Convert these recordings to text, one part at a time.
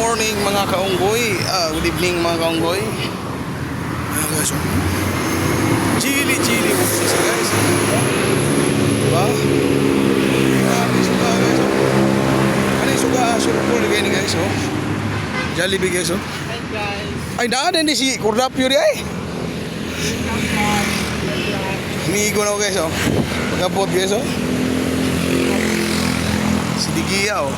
morning mga kaunggoy. Good evening mga kaunggoy. Guys, chili mo kasi guys. Diba? Suga guys. Ano yung suga? Surpul kayo ni guys. Jollibee guys. Hi guys. Ay daan din si Kordapyo di ay. Amigo na ako guys. Pagkabot guys. Si Digia up.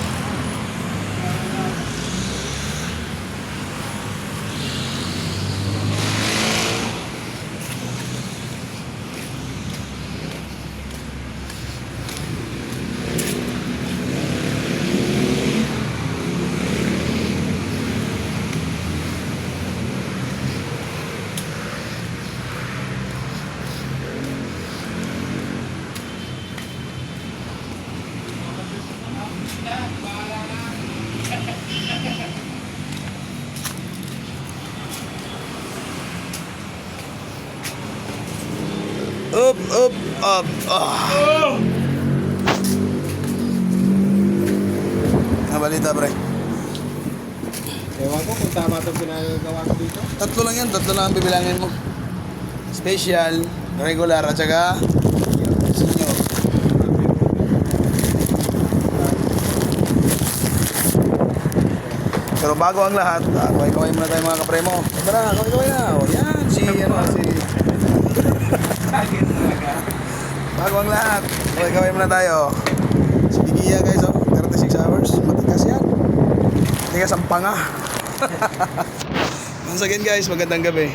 Balita pre. Ewan ko kung tama itong pinagawa ko dito. Tatlo lang yan, tatlo lang ang bibilangin mo. Special, regular, at saka senior. Pero bago ang lahat, kaway-kaway muna tayo mga kapremo. Tara, kaway-kaway na. Yan, si bago ang lahat, kaway-kaway muna tayo. Si Digia guys, 36 hours. Matikas yan. Matikas ang panga. Once again guys, magandang gabi.